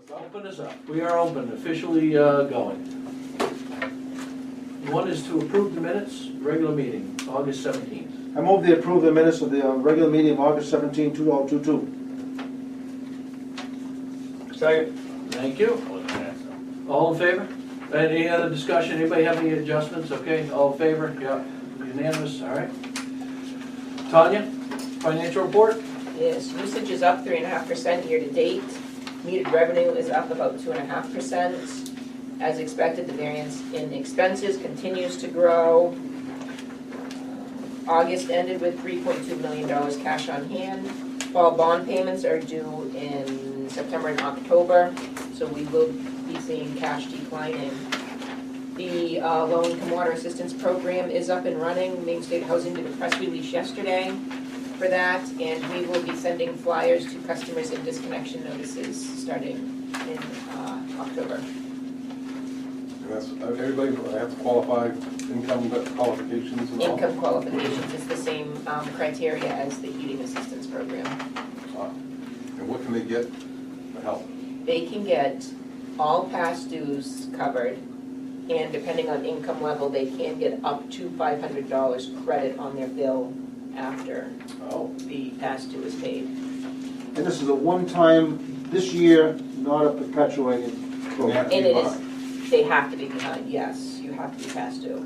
Open us up. We are open, officially going. One is to approve the minutes, regular meeting, August 17th. I move to approve the minutes of the regular meeting of August 17, 2022. Second. Thank you. All in favor? Any other discussion? Anybody have any adjustments? Okay, all in favor? Yeah, unanimous, all right. Tanya, financial report? Yes, usage is up 3.5% year to date. Metered revenue is up about 2.5%. As expected, the variance in expenses continues to grow. August ended with $3.2 million cash on hand. Fall bond payments are due in September and October, so we will be seeing cash declining. The low-income water assistance program is up and running. Maine State Housing did a press release yesterday for that, and we will be sending flyers to customers and disconnection notices starting in October. And that's, everybody have to qualify income qualifications and all? Income qualifications is the same criteria as the heating assistance program. And what can they get for help? They can get all past dues covered, and depending on income level, they can get up to $500 credit on their bill after the past due is paid. And this is a one-time, this year, not a perpetuating program. And it is, they have to be behind, yes, you have to be past due.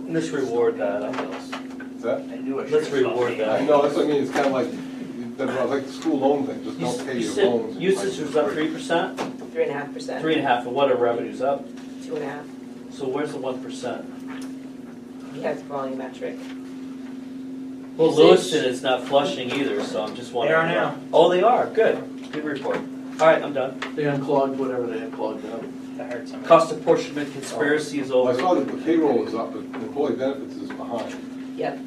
Let's reward that, I guess. Is that? Let's reward I that. know, that's what I mean, it's kind of like the school loan thing, just don't pay your loans. Usage was up 3%, 3.5%. 3.5%, and what are revenues up? 2.5%. So where's the 1%? He has volumetric. Well, Usage. Lewiston is not flushing either, so I'm just wondering. They are now. Oh, they are, good, good report. All right, I'm done. They unclogged whatever they had clogged up. That hurt somebody. Cost apportionment conspiracy is Well, I over. saw that the payroll is up, but employee benefits is behind. Yep.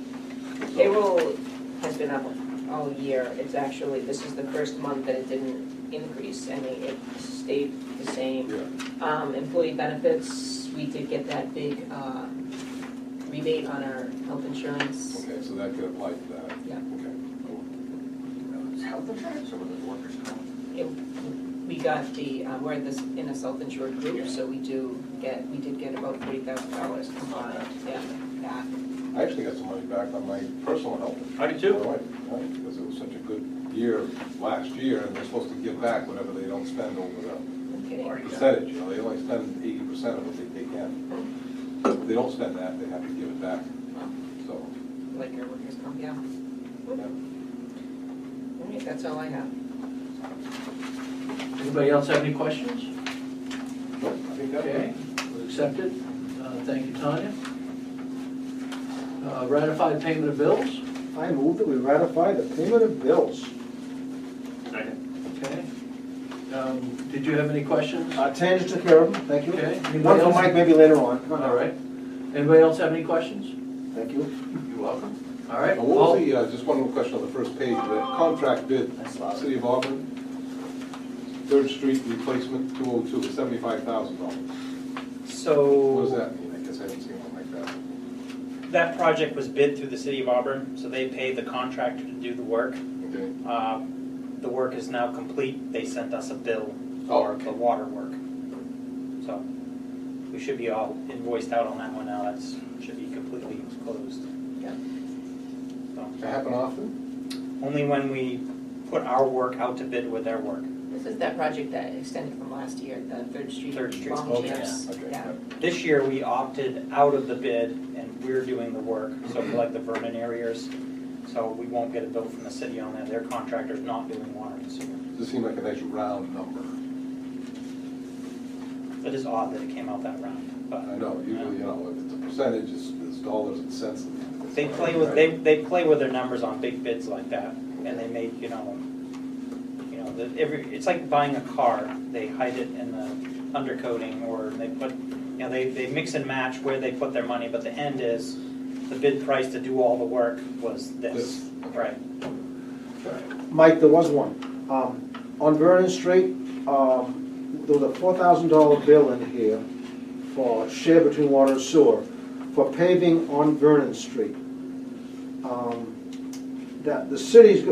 Payroll has been up all year. It's actually, this is the first month that it didn't increase any. It stayed the same. Yeah. Employee benefits, we did get that big rebate on our health insurance. Okay, so that could apply to that. Yeah. Okay. It's health insurance or was it workers' comp? We got the, we're in a self-insured group, so we did get about $40,000 combined. Yeah, that. I actually got some money back on my personal health. I do too. Right, because it was such a good year last year, and they're supposed to give back whatever they don't spend over the Okay. percentage, you know, they only spend 80% of what they take in. If they don't spend that, they have to give it back, so. Like our workers' comp, yeah. Yeah. All right, that's all I have. Anybody else have any questions? Nope, I think that's Okay, we'll accept it. Thank you, Tanya. Ratified payment of bills? I move that we ratify the payment of bills. Okay. Did you have any questions? Tanya took care of them, thank you. Okay. One for Mike, maybe later on. All right. Anybody else have any questions? Thank you. You're welcome. All right. What was the, just one more question on the first page, the contract bid, City of Auburn, 3rd Street replacement 202, $75,000. What does So that mean? I guess I haven't seen one like that. that project was bid through the city of Auburn, so they paid the contractor to do the work. Okay. The work is now complete. They sent us a bill for the water work. So we should be all invoiced out on that one now. That should be completely closed. Yeah. Does that happen often? Only when we put our work out to bid with their work. This is that project that extended from last year, the 3rd Street. 3rd Street. long Okay. chips. Okay. Yeah. This year we opted out of the bid and we're doing the work, so for like the Vernon areas. So we won't get a bill from the city on that. Their contractor's not doing water and sewer. Does this seem like a nice round number? It is odd that it came out that round, but I know, usually, you know, if it's a percentage, it's dollars and cents. they play with they play with their numbers on big bids like that, and they make it's like buying a car. They hide it in the undercoating, or they put they mix and match where they put their money, but the end is the bid price to do all the work was this, right? Mike, there was one. On Vernon Street, there was a $4,000 bill in here for share between water and sewer for paving on Vernon Street. That the city's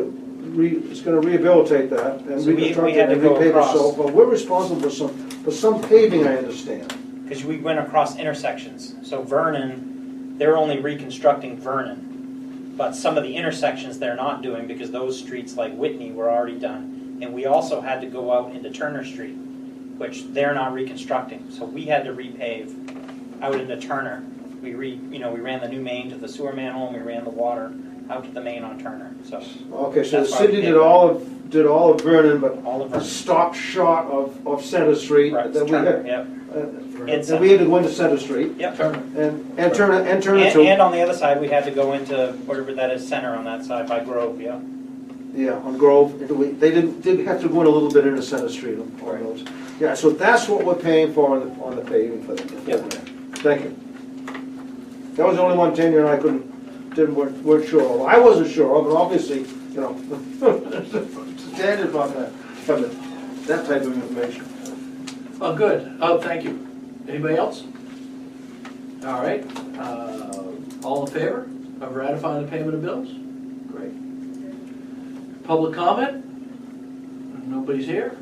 it's gonna rehabilitate that and So we reconstruct had it to and go repave it, across. so, but we're responsible for some paving, I understand. Because we went across intersections. So Vernon, they're only reconstructing Vernon. But some of the intersections they're not doing because those streets like Whitney were already done. And we also had to go out into Turner Street, which they're not reconstructing. So we had to repave out into Turner. We ran the new main to the sewer manhole and we ran the water out to the main on Turner. So Okay, so the That's why we city paved did all of Vernon, but all of Vernon. stopped short of Center Street. Right, Then we Turner, had, yep. then we had to go into Center Street Yep. Turner. and Turner too. And on the other side, we had to go into whatever that is, Center on that side by Grove, yeah. Yeah, on Grove, they did have to go in a little bit into Center Street on Right. those. Yeah, so that's what we're paying for on the paving for the Yep. Thank you. That was the only one Tanya and I weren't sure of. I wasn't sure of, but obviously, you know, Tanya's not gonna have that type of information. Oh, good. Oh, thank you. Anybody else? All right. All in favor of ratifying the payment of bills? Great. Public comment? Nobody's here?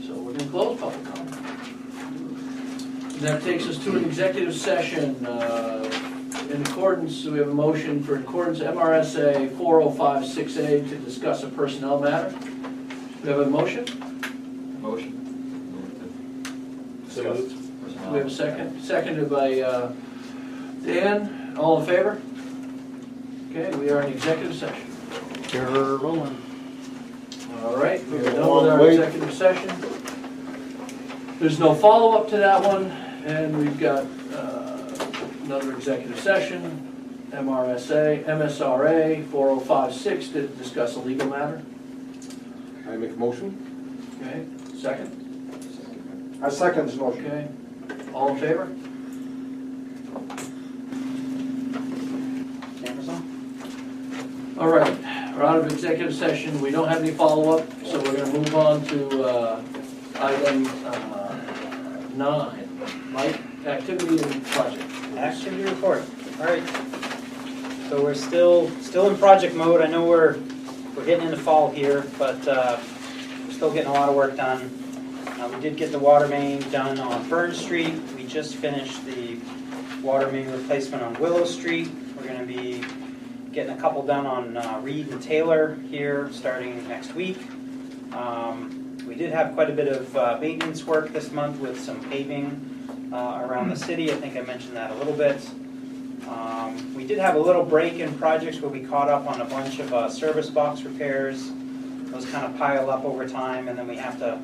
So we're gonna close public comment. And that takes us to an executive session. In accordance, we have a motion for in accordance MRSA 4056A to discuss a personnel matter. We have a motion? Motion. So moved. We have a second, seconded by Dan. All in favor? Okay, we are in executive session. You're rolling. All right, we're Yeah, done with long our wait. executive session. There's no follow-up to that one, and we've got another executive session, MSRA 4056 to discuss a legal matter. I make a motion? Okay, second? I second this motion. Okay, all in favor? Cameras on? All right, we're out of executive session. We don't have any follow-up, so we're gonna move on to item 9. Mike, activity and project. Activity report, all right. So we're still in project mode. I know we're getting into fall here, but we're still getting a lot of work done. We did get the water main done on Burn Street. We just finished the water main replacement on Willow Street. We're gonna be getting a couple done on Reed and Taylor here, starting next week. We did have quite a bit of maintenance work this month with some paving around the city. I think I mentioned that a little bit. We did have a little break in projects where we caught up on a bunch of service box repairs. Those kind of pile up over time, and then we have to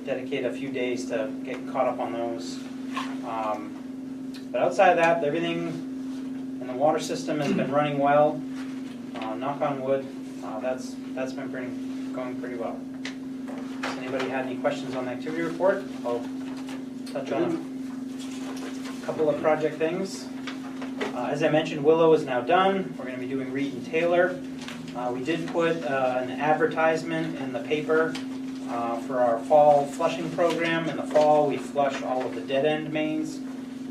dedicate a few days to get caught up on those. But outside of that, everything in the water system has been running well. Knock on wood, that's been going pretty well. Has anybody had any questions on the activity report? I'll touch on a couple of project things. As I mentioned, Willow is now done. We're going to be doing Reed and Taylor. We did put an advertisement in the paper for our fall flushing program. In the fall, we flush all of the dead end mains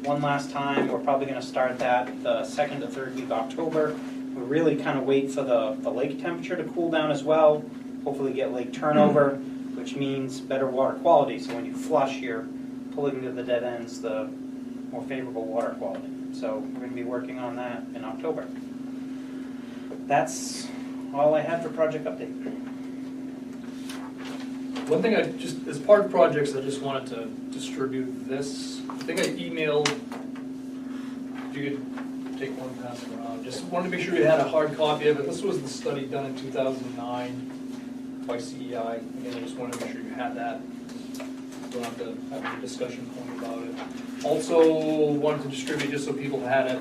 one last time. We're probably going to start that the 2nd to 3rd week of October. We really kind of wait for the lake temperature to cool down as well. Hopefully get lake turnover, which means better water quality. So when you flush, you're pulling to the dead ends the more favorable water quality. So we're going to be working on that in October. That's all I had for project update. One thing I just, as part of projects, I just wanted to distribute this. I think I emailed, if you could take one pass around. Just wanted to make sure you had a hard copy of it. This was the study done in 2009 by CEI. Again, I just wanted to make sure you had that. Don't have to have a discussion point about it. Also wanted to distribute just so people had it.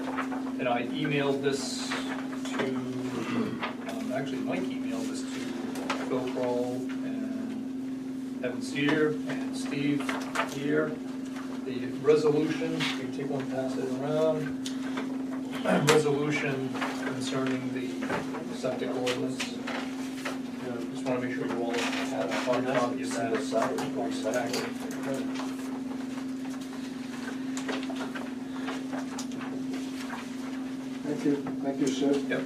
And I emailed this to, actually Mike emailed this to Phil Kroll and Evan Sear and Steve here. The resolution, you can take one, pass it around. Resolution concerning the septic ordinance. Just want to make sure you all have a hard copy of that. Thank you, sir. Yep.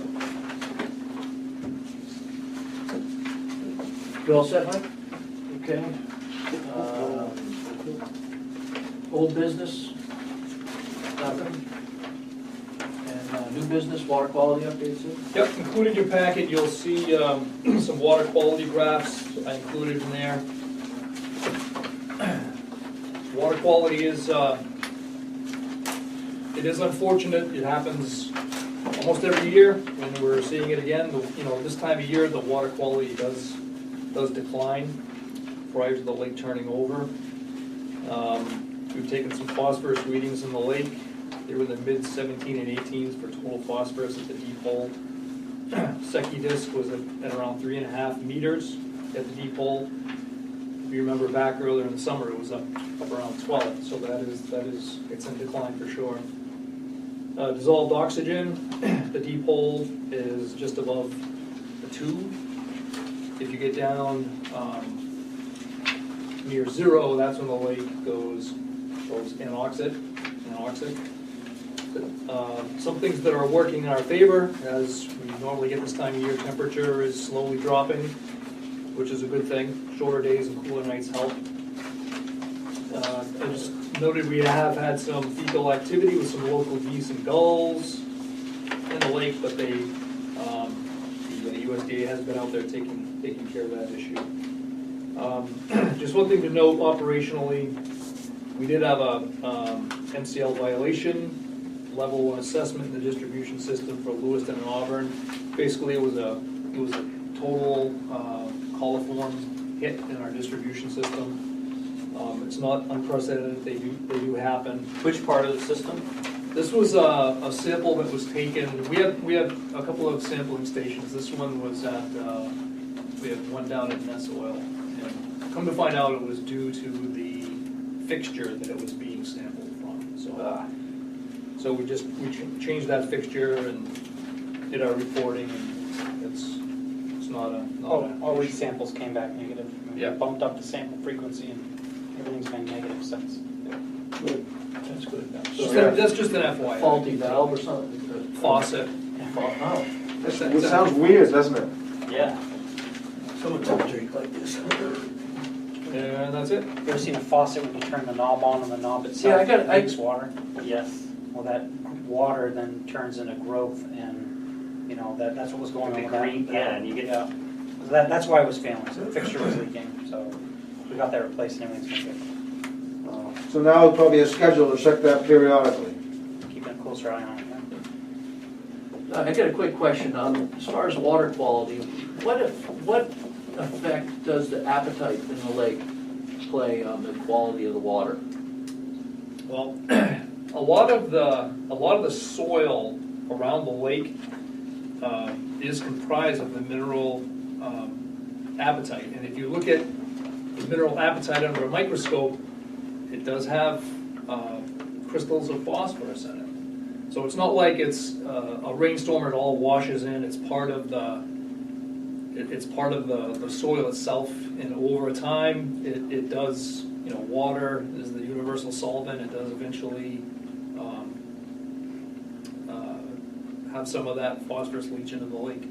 You all set, Mike? Okay. Old business? Nothing? And new business, water quality updates? Yep, included in your packet, you'll see some water quality graphs I included in there. Water quality is, it is unfortunate, it happens almost every year, and we're seeing it again. You know, this time of year, the water quality does decline prior to the lake turning over. We've taken some phosphorus readings in the lake. They were in the mid 17 and 18s for total phosphorus at the deep hole. Secchi disc was at around 3.5 meters at the deep hole. If you remember back earlier in the summer, it was up around 12, so it's in decline for sure. Dissolved oxygen, the deep hole is just above the 2. If you get down near 0, that's when the lake goes anoxic. Some things that are working in our favor, as we normally get this time of year, temperature is slowly dropping, which is a good thing. Shorter days and cooler nights help. I just noted we have had some fecal activity with some local geese and gulls in the lake, but the USDA has been out there taking care of that issue. Just one thing to note operationally, we did have a MCL violation, level 1 assessment in the distribution system for Lewiston and Auburn. Basically, it was a total coliform hit in our distribution system. It's not unprecedented, they do happen. Which part of the system? This was a sample that was taken, we had a couple of sampling stations. This one was at, we had one down at Ness Oil. And come to find out, it was due to the fixture that it was being sampled from. So we changed that fixture and did our reporting, and it's not a. All these samples came back negative. Yeah. Bumped up the sample frequency and everything's been negative since. Good. That's good. That's just an FYI. Faulty valve or something? Faucet. Oh. It sounds weird, doesn't it? Yeah. Someone told me drink like this. And that's it. You ever seen a faucet when you turn the knob on and the knob Yeah, itself makes water? Yes. Well, that water then turns into growth, and you know that's what was going on with that. Green, yeah, and you get Yeah. So that's why it was failing. So the fixture was leaking. So we got that replaced, and everything's been good. So now probably a schedule to check that periodically. Keeping a closer eye on it. Yeah. I got a quick question on, as far as water quality, what effect does the appetite in the lake play on the quality of the water? Well, a lot of the soil around the lake is comprised of the mineral apatite, and if you look at the mineral apatite under a microscope, it does have crystals of phosphorus in it. So it's not like it's a rainstorm and it all washes in. It's part of the soil itself, and over time it does. You know, water is the universal solvent. It does eventually have some of that phosphorus leach into the lake.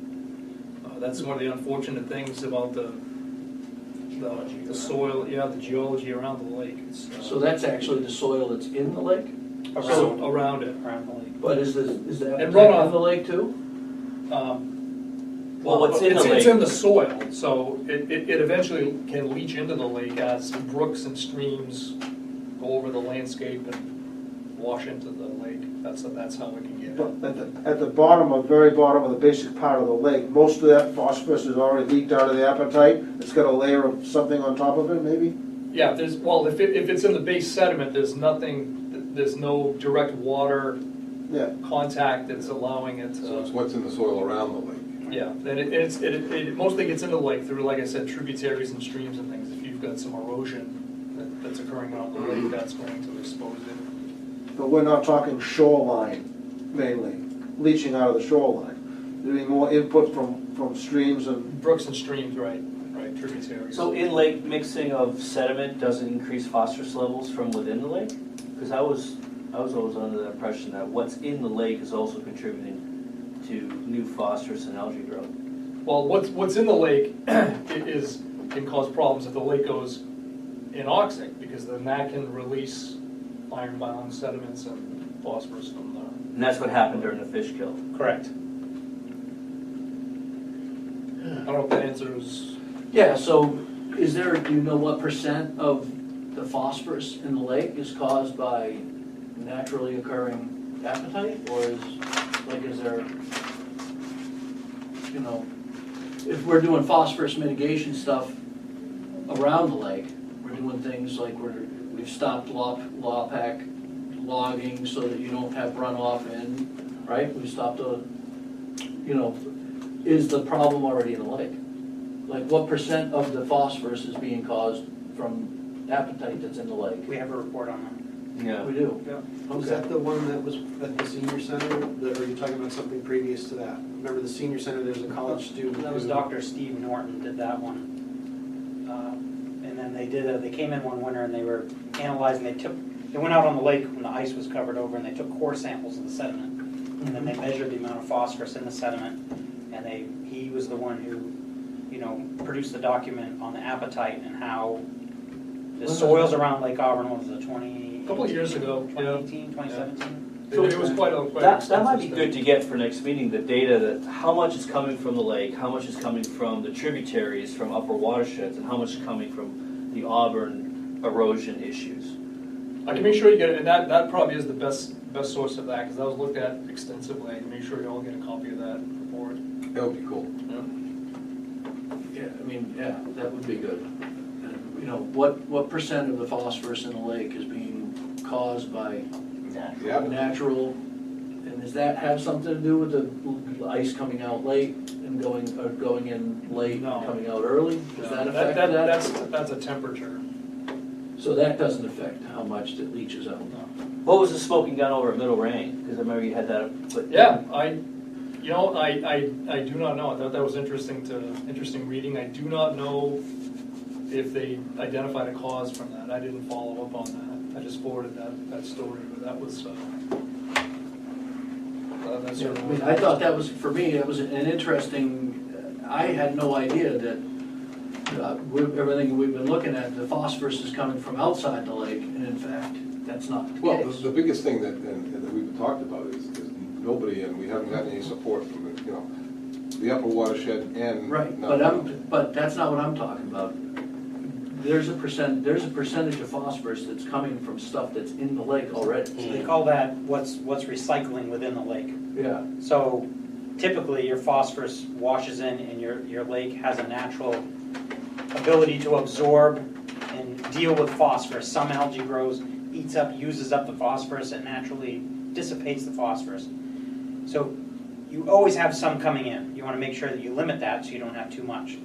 That's one of the unfortunate things about the soil, the geology around the lake. It's, So that's actually the soil that's in the lake? around it. Around the lake. But is the And appetite runoff. in the lake too? Well, what's in the It's lake? in the soil, so it eventually can leach into the lake as brooks and streams go over the landscape and wash into the lake. That's how we can get it. But at the bottom, very bottom of the basic part of the lake, most of that phosphorus is already leaked out of the apatite. It's got a layer of something on top of it, maybe? Yeah, if it's in the base sediment, there's no direct water Yeah. contact that's allowing it So it's to. what's in the soil around the lake. Yeah, and it mostly gets into the lake through, like I said, tributaries and streams and things. If you've got some erosion that's occurring around the lake, that's going to expose it. But we're not talking shoreline mainly, leaching out of the shoreline. There'd be more input from streams and, Brooks and streams, right, tributaries. So in-lake mixing of sediment doesn't increase phosphorus levels from within the lake? Because I was always under the impression that what's in the lake is also contributing to new phosphorus and algae growth. Well, what's in the lake is can cause problems if the lake goes anoxic, because then that can release iron-bound sediments and phosphorus from the. And that's what happened during the fish kill. Correct. I don't know if that answers. Yeah, so is there, do you know what percent of the phosphorus in the lake is caused by naturally occurring apatite? Or is there, you know, if we're doing phosphorus mitigation stuff around the lake, we're doing things like we've stopped lawpack logging so that you don't have runoff in, right? We stopped is the problem already in the lake? Like what percent of the phosphorus is being caused from apatite that's in the lake? We have a report on Yeah. We do? Yeah. Was that the one that was at the senior center, or are you talking about something previous to that? Remember the senior center, there's a college student that. That was who- Dr. Steve Norton did that one. And then they came in one winter and they were analyzing, they went out on the lake when the ice was covered over and they took core samples of the sediment. And then they measured the amount of phosphorus in the sediment. And he was the one who, produced the document on the apatite and how the soils around Lake Auburn, what was it, A couple of years ago, 2018, 2017? It was quite a. That might be good to get for next meeting, the data that, how much is coming from the lake, how much is coming from the tributaries, from upper watersheds, and how much is coming from the Auburn erosion issues. I can make sure you get it, and that probably is the best source of that, because that was looked at extensively. I can make sure you all get a copy of that report. That would be cool. Yeah, that would be good. And, what percent of the phosphorus in the lake is being caused by Yeah. natural, and does that have something to do with the ice coming out late and going in late No. and coming out early? Does that affect That- that? That's a temperature. So that doesn't affect how much it leaches out? What was the smoking gun over at Middle Rain? Because I remember you had that. But Yeah, I do not know. I thought that was interesting reading. I do not know if they identified a cause from that. I didn't follow up on that. I just forwarded that story, but that was, that's Yeah, sort I mean, of. I thought that was, for me, that was an interesting, I had no idea that everything we've been looking at, the phosphorus is coming from outside the lake, and in fact, that's not the Well, case. the biggest thing that we've talked about is nobody, and we haven't gotten any support from the upper watershed and. Right, not- but that's not what I'm talking about. There's a percentage of phosphorus that's coming from stuff that's in the lake already. They call that what's recycling within the lake. Yeah, So typically your phosphorus washes in and your lake has a natural ability to absorb and deal with phosphorus. Some algae grows, uses up the phosphorus, and naturally dissipates the phosphorus. So you always have some coming in. You want to make sure that you limit that so you don't have too much.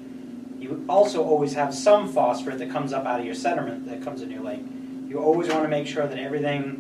You also always have some phosphorus that comes up out of your sediment that comes in your lake. You always want to make sure that everything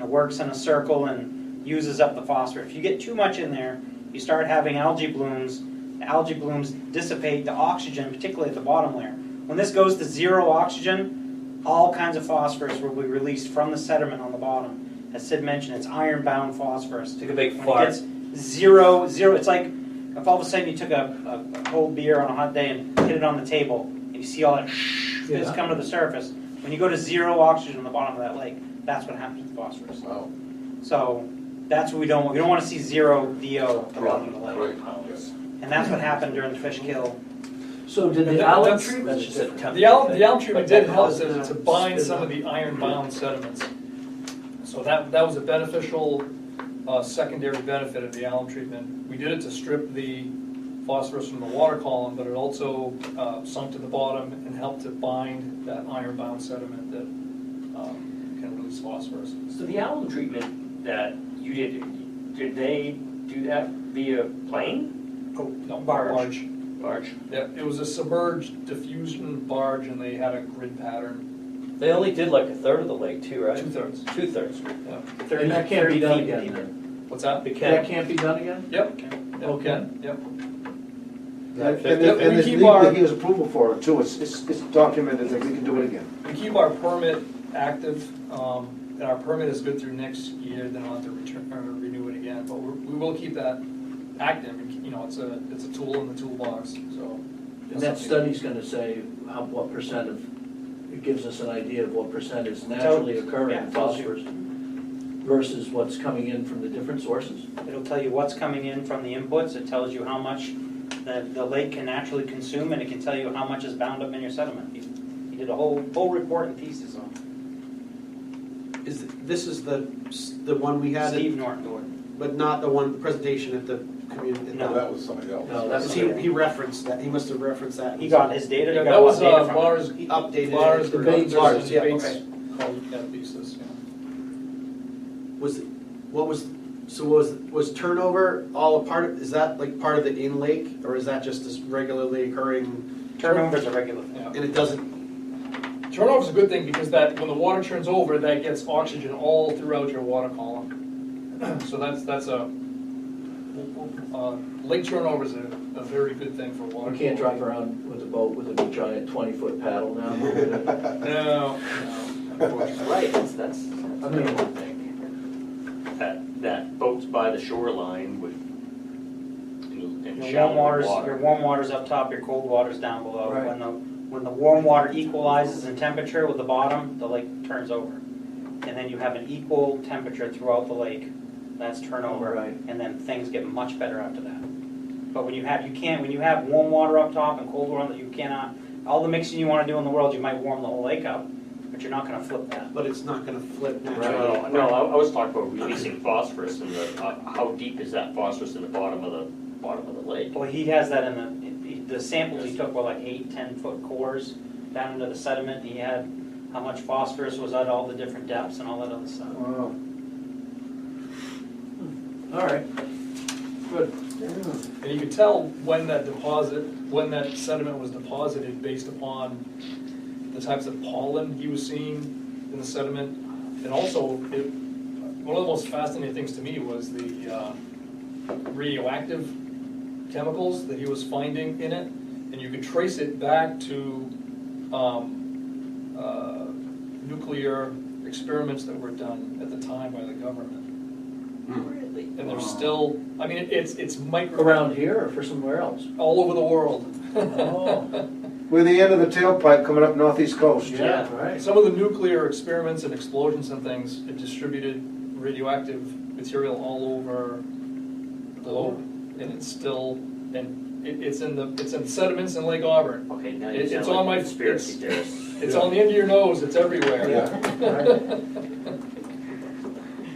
works in a circle and uses up the phosphorus. If you get too much in there, you start having algae blooms. The algae blooms dissipate the oxygen, particularly at the bottom layer. When this goes to zero oxygen, all kinds of phosphorus will be released from the sediment on the bottom. As Sid mentioned, it's iron-bound phosphorus. Take a big When fart. it gets zero, it's like if all of a sudden you took a cold beer on a hot day and hit it on the table, and you see all that fizz come to the surface. When you go to zero oxygen on the bottom of that lake, that's what happens with phosphorus. Wow. So that's what we don't want. We don't want to see zero DO around the lake. Right, yes. And that's what happened during the fish kill. so did And the that- alum that's- treatment? That's just a temp- The alum treatment did help But that to bind some of the iron-bound sediments. So that was a beneficial secondary benefit of the alum treatment. We did it to strip the phosphorus from the water column, but it also sunk to the bottom and helped to bind that iron-bound sediment that can release phosphorus. So the alum treatment that you did they do that via plane? Oh, no, Barge. Yeah, it was a submerged diffusion barge, and they had a grid pattern. They only did like a third of the lake too, right? 2/3. 2/3. Yeah. And that can't be done 30 feet again deep. then? What's that? It That can. can't be done again? Yep. Okay. Yep. And Yep, there's we keep legal, our- he has approval for it too, it's documented that we can do it again. We keep our permit active, and our permit is good through next year, then I'll have to renew it again, but we will keep that active, and, it's a tool in the toolbox, so. And that study's gonna say what percent of, it gives us an idea of what percent is naturally occurring yeah, it tells you. phosphorus versus what's coming in from the different sources. It'll tell you what's coming in from the inputs, it tells you how much the lake can naturally consume, and it can tell you how much is bound up in your sediment. He did a whole report and thesis on This is the one we it. had, Steve Norton. but not the one, the presentation at the community. No, That was somebody else. No, that's- He referenced that, he must have referenced that. He got his data, he Yeah, got that was what data from it. Lars, He updated Lars it. debates, Lars, yeah, debates okay. called, yeah, thesis, yeah. Was turnover all a part of, is that like part of the in-lake, or is that just this regularly occurring? Turnover's a regular thing. Yeah. And it doesn't, Turnover's a good thing because that, when the water turns over, that gets oxygen all throughout your water column. So that's a, lake turnover is a very good thing for water. We can't drive around with a boat with a giant 20-foot paddle now. No, unfortunately. Right, that's the main thing. That boats by the shoreline would, and Your shallow your warm water's up top, your cold water's down below. Right. When the warm water equalizes in temperature with the bottom, the lake turns over. And then you have an equal temperature throughout the lake, that's turnover. Right. And then things get much better after that. But when you have warm water up top and cold water, you cannot, all the mixing you want to do in the world, you might warm the whole lake up, but you're not gonna flip that. but it's not gonna flip naturally. No, I was talking about releasing phosphorus and how deep is that phosphorus in the bottom of the lake? Well, he has that in the samples he took were like 8-10 foot cores down into the sediment. He had how much phosphorus was at all the different depths and all that other stuff. Wow. All right, good. And you could tell when that sediment was deposited based upon the types of pollen he was seeing in the sediment. And also, one of the most fascinating things to me was the radioactive chemicals that he was finding in it. And you could trace it back to nuclear experiments that were done at the time by the government. Really? And there's still, I mean, it's micro. Around here or for somewhere else? All over the world. Oh, We're the end of the tailpipe coming up northeast coast. yeah, right. Some of the nuclear experiments and explosions and things, it distributed radioactive material all over the globe, and it's still, and it's in the sediments in Lake Auburn. Okay, now It's you sound on like my- a conspiracy theorist. It's on the end of your nose, it's everywhere. Yeah.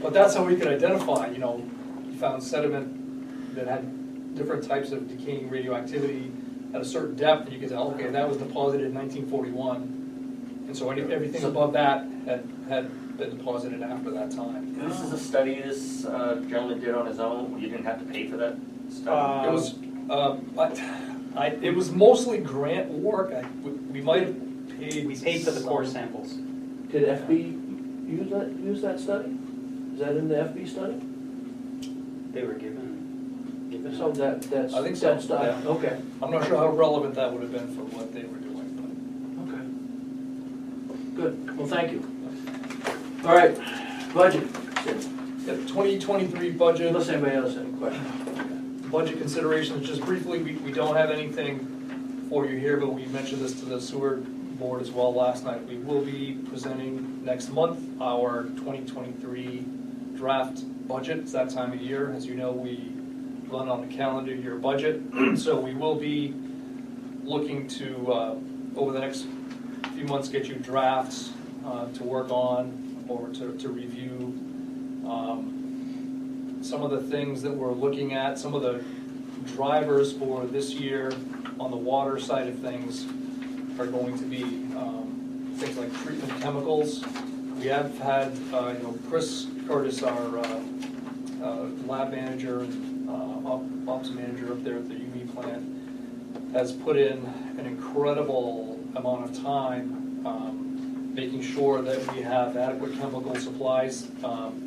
But that's how we could identify, you found sediment that had different types of decaying radioactivity at a certain depth, and you could tell, okay, that was deposited in 1941. And so everything above that had been deposited after that time. This is a study this gentleman did on his own, you didn't have to pay for that study? It was, it was mostly grant work. We might have paid. We paid for the core some. samples. Did FB use that study? Is that in the FB study? They were given So that's. I think so, that's done. yeah. Okay. I'm not sure how relevant that would have been for what they were doing, Okay. Good, well, thank you. All right, budget. but. The 2023 budget. Unless anybody else has any questions. Budget considerations, just briefly, we don't have anything for you here, but we mentioned this to the sewer board as well last night. We will be presenting next month our 2023 draft budget. It's that time of year. As you know, we run on a calendar year budget. So we will be looking to, over the next few months, get you drafts to work on or to review. Some of the things that we're looking at, some of the drivers for this year on the water side of things are going to be things like treatment chemicals. We have had, Chris Curtis, our lab manager, ops manager up there at the UV plant, has put in an incredible amount of time making sure that we have adequate chemical supplies.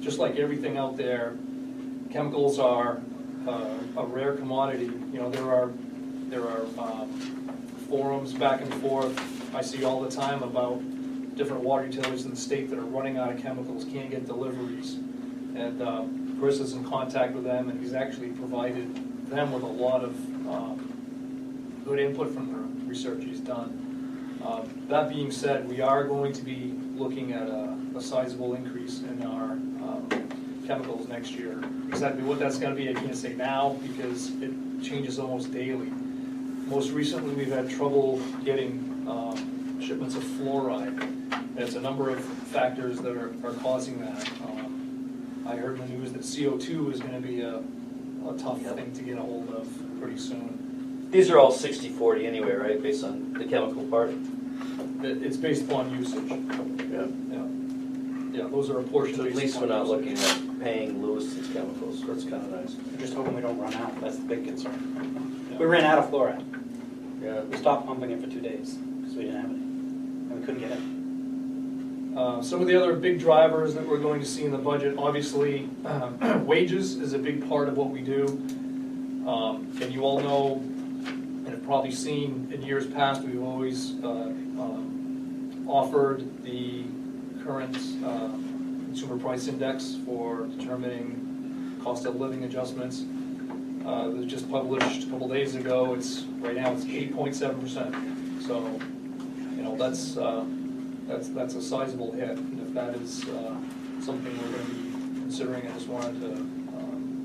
Just like everything out there, chemicals are a rare commodity. There are forums back and forth I see all the time about different water utilities in the state that are running out of chemicals, can't get deliveries. And Chris is in contact with them, and he's actually provided them with a lot of good input from the research he's done. That being said, we are going to be looking at a sizable increase in our chemicals next year. Exactly what that's gonna be, I can't say now, because it changes almost daily. Most recently, we've had trouble getting shipments of fluoride. There's a number of factors that are causing that. I heard in the news that CO2 is gonna be a tough thing to get a hold of pretty soon. These are all 60/40 anyway, right, based on the chemical part? It's based upon usage. Yeah. Yeah, those are a portion So based at least we're upon not usage. looking at paying Lewis's chemicals, so that's kind of nice. We're just hoping we don't run out, that's the big concern. Yeah. We ran out of fluoride. Yeah. We stopped pumping it for 2 days, because we didn't have any, and we couldn't get it. Some of the other big drivers that we're going to see in the budget, obviously, wages is a big part of what we do. And you all know, and have probably seen in years past, we've always offered the current consumer price index for determining cost of living adjustments. It was just published a couple days ago. Right now it's 8.7%. So, you know, that's a sizable hit. And if that is something we're going to be considering, I just wanted to.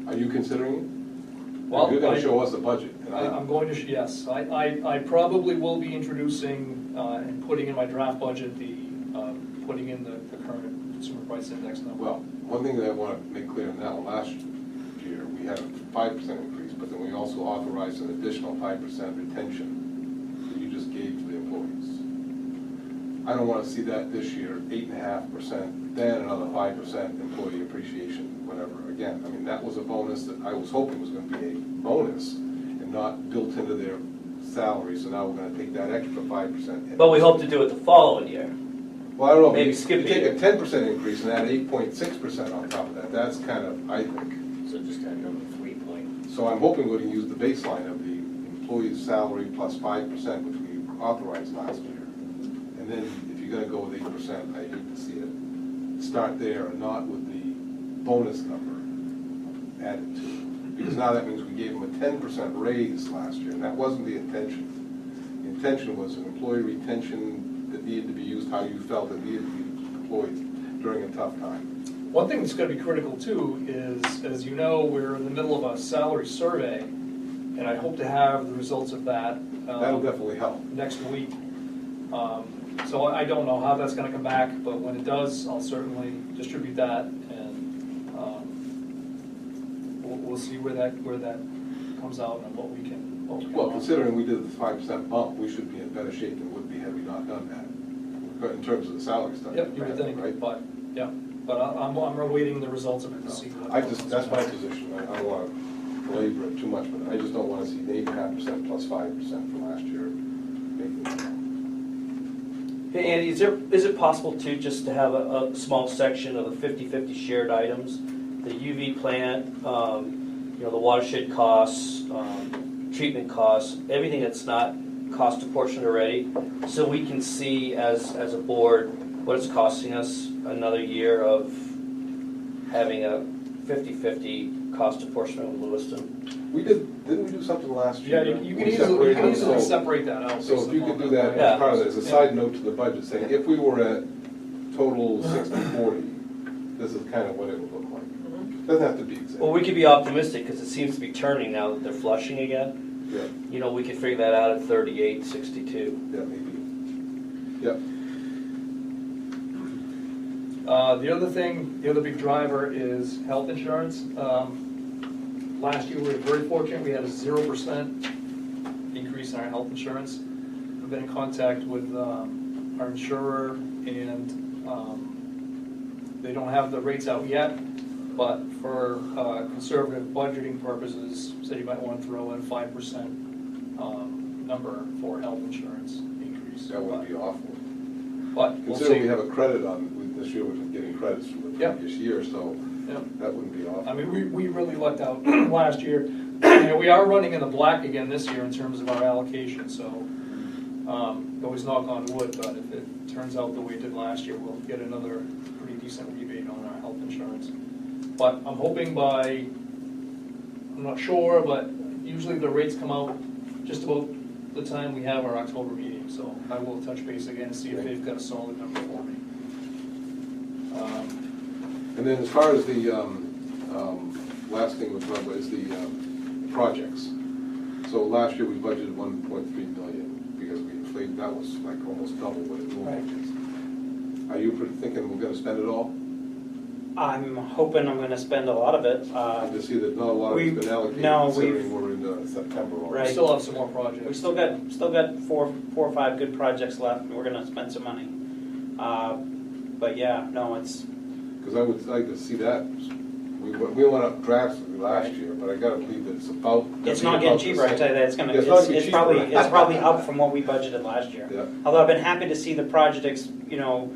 Are you considering it? Well, You're gonna show us a budget. And I'm going to, yes. I probably will be introducing and putting in my draft budget putting in the current consumer price index number. Well, one thing that I want to make clear now, last year, we had a 5% increase, but then we also authorized an additional 5% retention that you just gave to the employees. I don't want to see that this year, 8.5%, then another 5% employee appreciation, whatever. Again, I mean, that was a bonus that I was hoping was going to be a bonus and not built into their salary, so now we're going to take that extra 5%. But we hope to do it the following year. Well, I don't know, Maybe you skip a take year. a 10% increase and add 8.6% on top of that, that's kind of, I think. So just add another 3 point. So I'm hoping we can use the baseline of the employee's salary plus 5%, which we authorized last year. And then if you're gonna go with 8%, I hate to see it, start there and not with the bonus number added to it. Because now that means we gave them a 10% raise last year, and that wasn't the intention. The intention was an employee retention that needed to be used how you felt it needed to be employed during a tough time. One thing that's going to be critical too is, as you know, we're in the middle of a salary survey, and I hope to have the results of that That'll definitely help. next week. So I don't know how that's going to come back, but when it does, I'll certainly distribute that, and we'll see where that comes out and what we can. Well, considering we did the 5% bump, we should be in better shape than would be had we not done that. But in terms of the salary stuff. Yep, you would think, right? but I'm awaiting the results of it to see. That's my position. I don't want to belabor it too much, but I just don't want to see 8.5% plus 5% from last year. Hey, Andy, is it possible just to have a small section of the 50/50 shared items? The UV plant, the watershed costs, treatment costs, everything that's not cost apportioned already, so we can see as a board what it's costing us another year of having a 50/50 cost apportionment with Lewiston. Didn't we do something last Yeah, year? you We can separated it, easily so- separate that out. So if you could do that Yeah. as part of it, as a side note to the budget, saying if we were at total 60/40, this is kind of what it would look like. Doesn't have to be exact. Well, we could be optimistic because it seems to be turning now that they're flushing again. Yeah, We could figure that out at 38/62. yeah, maybe. Yeah. The other big driver is health insurance. Last year, we were very fortunate, we had a 0% increase in our health insurance. We've been in contact with our insurer, and they don't have the rates out yet, but for conservative budgeting purposes, said you might want to throw in 5% number for health insurance increase. That would be awful. But we'll Considering we see. have a credit on, this year we're getting credits from the Yep. previous year, so Yep. that wouldn't be awful. I mean, we really lucked out last year. And we are running in the black again this year in terms of our allocation, so always knock on wood, but if it turns out the way it did last year, we'll get another pretty decent rebate on our health insurance. But I'm hoping I'm not sure, but usually the rates come out just about the time we have our October meeting, so I will touch base again and see if they've got a solid number for me. And then as far as the, last thing we'll talk about is the projects. So last year we budgeted 1.3 million because we inflated, that was like almost double what it normally is. Are you thinking we're gonna spend it all? I'm hoping I'm gonna spend a lot of it. I just see that not a lot of it's been allocated, no, considering we're into September We already. Right. still have some more We projects. still got four or five good projects left, and we're gonna spend some money. But yeah, no, it's, Because I would like to see that. We went up drastically last year, but I gotta believe that it's about. it's not getting cheaper, I tell you that, it's gonna, It's not gonna be it's probably, cheaper. it's probably up from what we budgeted last year. Yeah. Although I've been happy to see the projects, you know,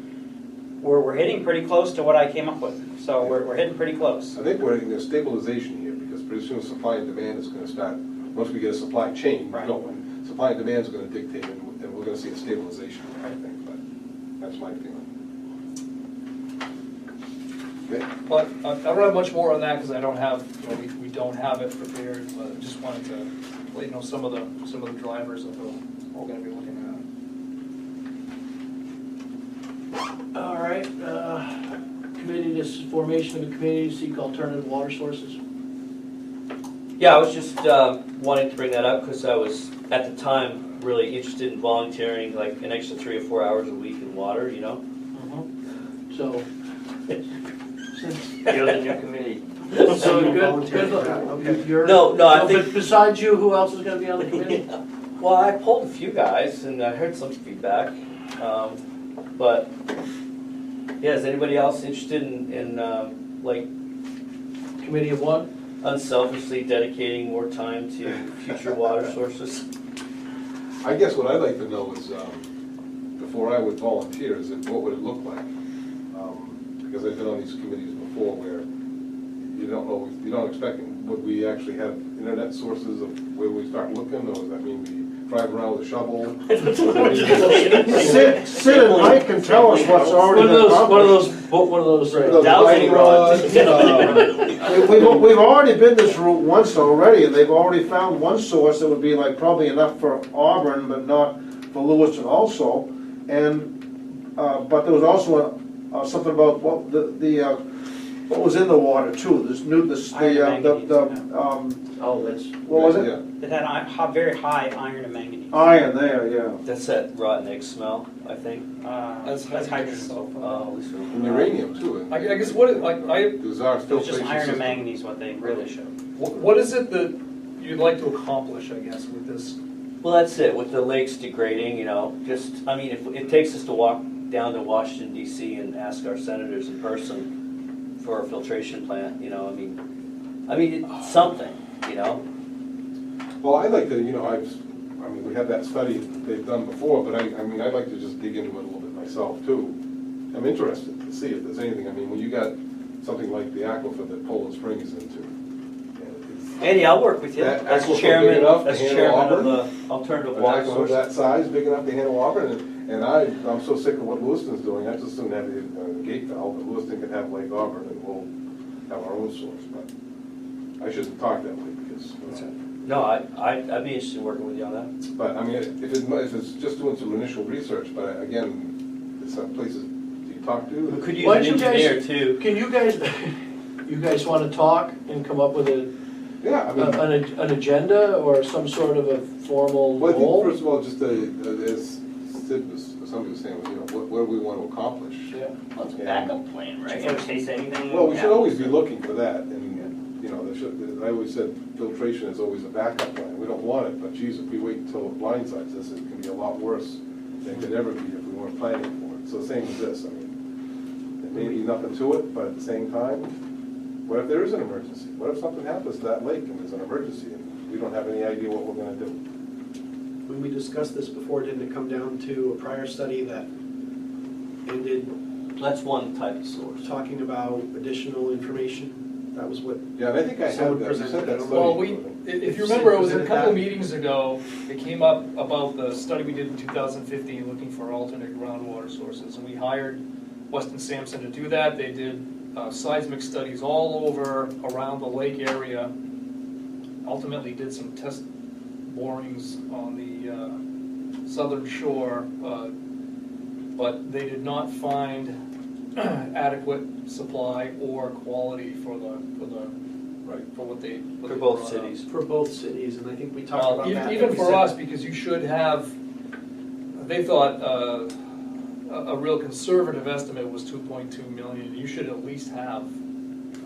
we're hitting pretty close to what I came up with, so we're hitting pretty close. I think we're in a stabilization here, because pretty soon supply and demand is gonna start, once we get a supply chain Right. going, supply and demand is gonna dictate, and we're gonna see a stabilization, I think, but that's my feeling. Okay, But I don't have much more on that because I don't have, you know, we don't have it prepared, but I just wanted to let you know some of the drivers of what we're gonna be looking All right, committee, this is formation of a committee to seek alternative water sources. Yeah, I was just wanting to bring that up because I was, at the time, really interested in volunteering like an extra 3 or 4 hours a week in water, you know? So, You're the new committee. so good, Volunteer good, for that, okay. you're. No, I so, think- but besides you, who else is gonna be on the committee? Well, I polled a few guys and I heard some feedback, but yeah, is anybody else interested in like Committee of one? unselfishly dedicating more time to future water sources? I guess what I'd like to know is, before I would volunteer, is that what would it look like? Because I've been on these committees before where you don't know, you don't expect, would we actually have internet sources of where we start looking, or does that mean we drive around with a shovel? Sid and Mike can tell us what's already been published. One of those. Those Dowsing lightning rods, We've already been this route once already, and they've already found one source that would be like probably enough for Auburn, but not for Lewiston also. And, but there was also something about what what was in the water too, Oh, that's. what was it? Yeah. It had very high iron and manganese. Iron there, yeah. That's that rotten egg smell, I think. That's hydrogen sulfide. At least And uranium too. at. I guess what, There's our It was just filtration iron and system. manganese what they really showed. what is it that you'd like to accomplish, I guess, with this? Well, that's it, with the lakes degrading, you know, just, I mean, if it takes us to walk down to Washington DC and ask our senators in person for a filtration plant, you know, I mean, it's something, you know? Well, I'd like to, you know, I mean, we have that study that they've done before, but I mean, I'd like to just dig into it a little bit myself too. I'm interested to see if there's anything, I mean, when you got something like the aquifer that Poland Spring is into, and Andy, I'll work with you That as aquifer big chairman, enough to as handle chairman of Auburn? the alternative an water aquifer source. that size, big enough to handle Auburn, and I'm so sick of what Lewiston's doing, I just soon have the gate valve, and Lewiston can have Lake Auburn, and we'll have our own source, but I shouldn't talk that way, because, No, I'd be interested in working with you on that. but, I mean, if it's just doing some initial research, but again, it's some places you talk We to. could use Why an don't you guys- engineer too. Can you guys wanna talk and come up with Yeah, I mean. an agenda or some sort of a formal Well, I think goal? first of all, just as Sid was, somebody was saying, you know, what do we want to accomplish? Yeah. Well, it's a backup plan, right, in case anything. Well, we should happens. always be looking for that, and, you know, I always said filtration is always a backup plan. We don't want it, but geez, if we wait until it blindsides us, it can be a lot worse than it could ever be if we weren't planning for it. So same as this, I mean, there may be nothing to it, but at the same time, what if there is an emergency? What if something happens to that lake and there's an emergency and we don't have any idea what we're gonna do? When we discussed this before, didn't it come down to a prior study that ended That's one type of source. talking about additional information? That was what, Yeah, and I think I had Someone that, you sent that presented it. study. Well, if you remember, it was a Presented couple that. meetings ago, it came up about the study we did in 2015, looking for alternate groundwater sources, and we hired Weston Sampson to do that. They did seismic studies all over around the lake area, ultimately did some test borings on the southern shore, but they did not find adequate supply or quality for what they For both brought up. cities. For both cities, and I think we talked Well, about that. even We for said- us, because you should have, they thought a real conservative estimate was 2.2 million. You should at least have,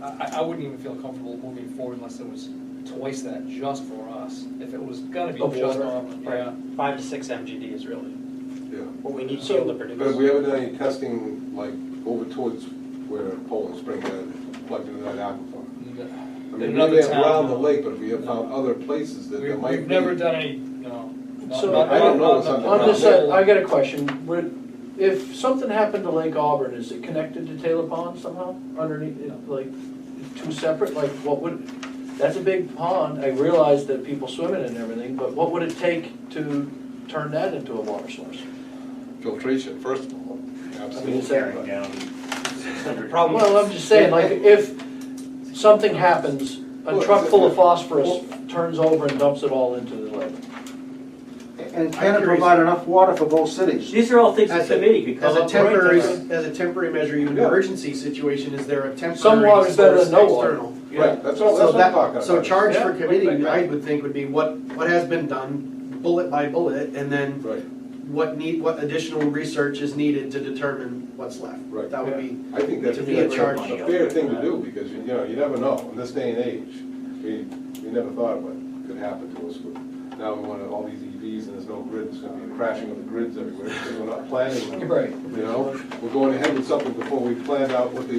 I wouldn't even feel comfortable moving forward unless it was twice that just for us. If it was gonna be Of just water? Auburn, yeah. 5 to 6 MGD is really Yeah. what we need to So- be able to But have produce. we ever done any testing, like, over towards where Poland Spring had plugged into that aquifer? I mean, Another we have town, around the no. lake, but if we have found other places that there might be. We've never done any, no. So, I don't know what's on the- On this, I got a question. If something happened to Lake Auburn, is it connected to Taylor Pond somehow underneath, like, two separate, like, what would, that's a big pond. I realize that people swim in it and everything, but what would it take to turn that into a water source? Filtration, first of all, absolutely. Tearing down 600. Problem Well, I'm just saying, like, if something happens, a Well, truck full of well- phosphorus turns over and dumps it all into the lake. And can it provide enough water for both cities? These are all things the As a- committee could come As a up temporary, with. as a temporary measure, even an Yeah. emergency situation, is there a temporary Some water's better source than no water. external? Right, that's what So I'm that, talking about. so charge for Yeah. committee, I would think would be what has been done, bullet by bullet, and then Right, what additional research is needed to determine what's left. Right. That would be, I think that's To a be a fair, charge. a fair thing to do, because you know, you never know, in this day and age, we never thought what could happen to us. Now we want all these EVs and there's no grid, it's gonna be a crashing of the grids everywhere, because we're not planning, Right. you know? We're going ahead with something before we planned out what we're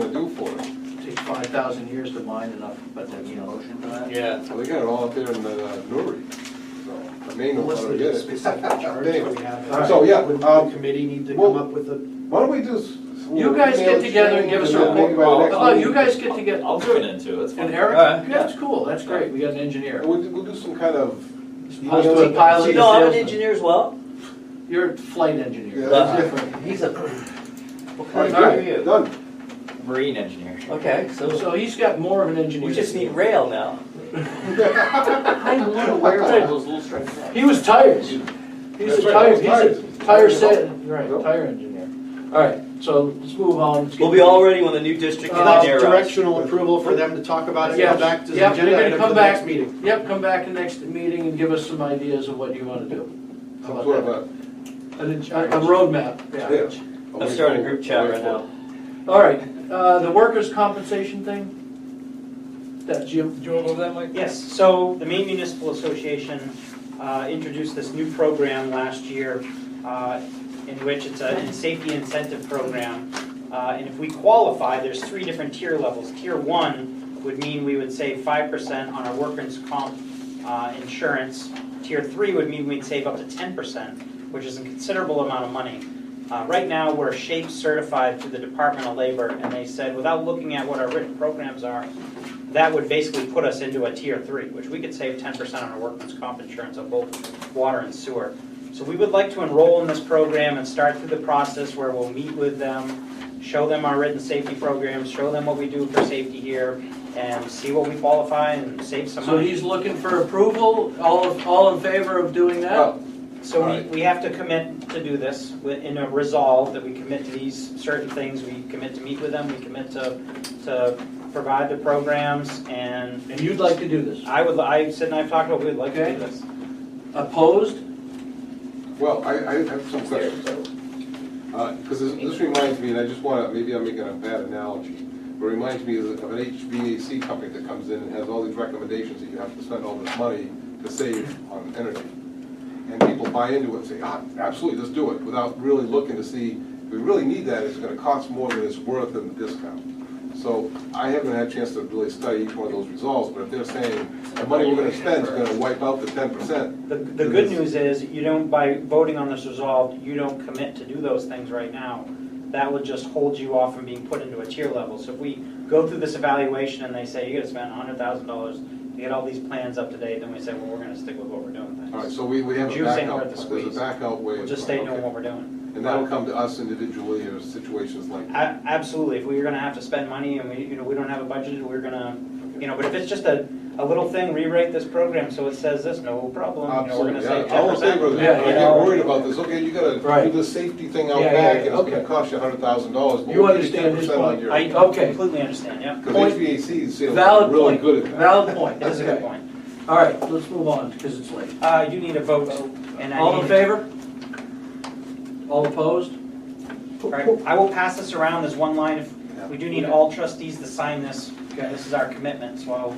gonna do for it. Take 5,000 years to mine enough, but then, you know. Motion for that? Yeah. Well, they got it all up there in Newry, so I may know unless how to there's get a it. specific charge that we have. So, yeah, Would the committee need to well- come up with a, Why don't we do? You guys get together and give us a report. How about you guys get together? I'll join in too, that's And fine. Eric? Alright. Yeah, that's cool, that's great, we got an engineer. We'll do some kind of. Opposed to a pilot You know, I'm an salesman. engineer as well. You're a flight engineer, Yeah, that's different. He's a, what All kind right, of guy are good, you? done. Marine engineer. Okay, so So he's got more of an engineer. we just need rail now. I'm not aware of those little stripes. He was tires. He's That's a right, tire, he's tires. he's a tire set, Yep. right, tire engineer. All right, so let's move on. Let's get- We'll be all ready when the new district that's engineer arrives. directional approval for them to talk about it, Yes. come back to the Yep, agenda they're gonna item come for the back. next meeting. Yep, come back in next meeting and give us some ideas of what you wanna do. How Some about sort of that? a, A roadmap. yeah. Let's start a group chat right now. All right, the workers' compensation thing? That's Jim. Do you want to go over that, Mike? Yes, so the Maine Municipal Association introduced this new program last year in which it's a safety incentive program. And if we qualify, there's 3 different tier levels. Tier 1 would mean we would save 5% on our workers' comp insurance. Tier 3 would mean we'd save up to 10%, which is a considerable amount of money. Right now, we're SHAPE certified through the Department of Labor, and they said, without looking at what our written programs are, that would basically put us into a tier 3, which we could save 10% on our workman's comp insurance on both water and sewer. So we would like to enroll in this program and start through the process where we'll meet with them, show them our written safety programs, show them what we do for safety here, and see what we qualify and save some So money. he's looking for approval, all in favor of doing that? Oh, So Right. we have to commit to do this in a resolve that we commit to these certain things. We commit to meet with them, we commit to provide the programs, and And you'd like to do this? I said and I've talked about, we'd like to Okay. do this. Opposed? well, I have some questions. Because this reminds me, and I just want to, maybe I'm making a bad analogy, but it reminds me of an HVAC company that comes in and has all these recommendations that you have to spend all this money to save on energy. And people buy into it and say, absolutely, let's do it, without really looking to see, if we really need that, it's going to cost more than it's worth in the discount. So I haven't had a chance to really study each one of those results, but if they're saying the money we're going to spend is going to wipe out the 10%. The good news is, you don't, by voting on this resolve, you don't commit to do those things right now. That would just hold you off from being put into a tier level. So if we go through this evaluation and they say, you gotta spend $100,000 to get all these plans up to date, then we say, well, we're gonna stick with what we're doing then. All right, so we have a Juice ain't worth backup, the there's squeeze. a backup way. We'll of just doing stay it. doing Okay. what we're doing. And that'll come to us individually or situations like that. Absolutely, if we were gonna have to spend money and we don't have a budget, we're gonna, but if it's just a a little thing, rewrite this program so it says this, no problem. You know, we're gonna Absolutely, say yeah, all in 10%. favor of that, Yeah, I you get know, worried about this, okay, you gotta Right. do this safety thing out Yeah, back, yeah, and it's gonna okay. cost you $100,000, but You we'll give understand his 10% on point. your. I Okay. completely understand, yeah. Because Point. HVAC is Valid really point. good at that. Valid point. It is a good Okay. point. All right, let's move on, because it's late. You need a vote, and I All in need- favor? All opposed? All right, I will pass this around, there's one line, if we do need all trustees to sign this, this is our commitment, so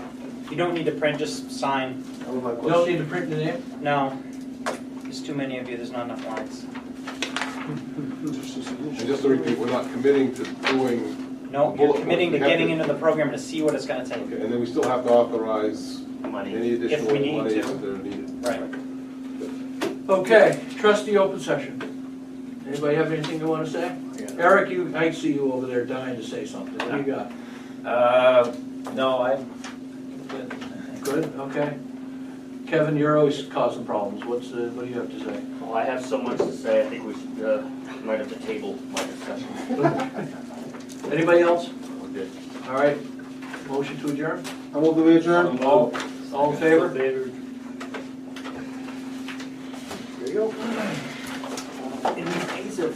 you don't need to print, just sign. That was my You don't question. need to print the name? No, there's too many of you, there's not enough lines. And just to repeat, we're not committing to doing, No, you're Bullet committing to points. We have getting to- into the program to see what it's gonna take. okay, and then we still have to authorize Money. any additional we need monies to. that are needed. Right. Okay, trustee open session. Anybody have anything you want to say? Eric, I see you over there dying to say something. What do you got? No, I'm good. Good, okay. Kevin, you're always causing problems. What do you have to say? Well, I have so much to say, I think we should, might have to table my discussion. Anybody else? We're good. All right, motion to adjourn? I will be adjourned. All in favor? Favor. There you go. In the case of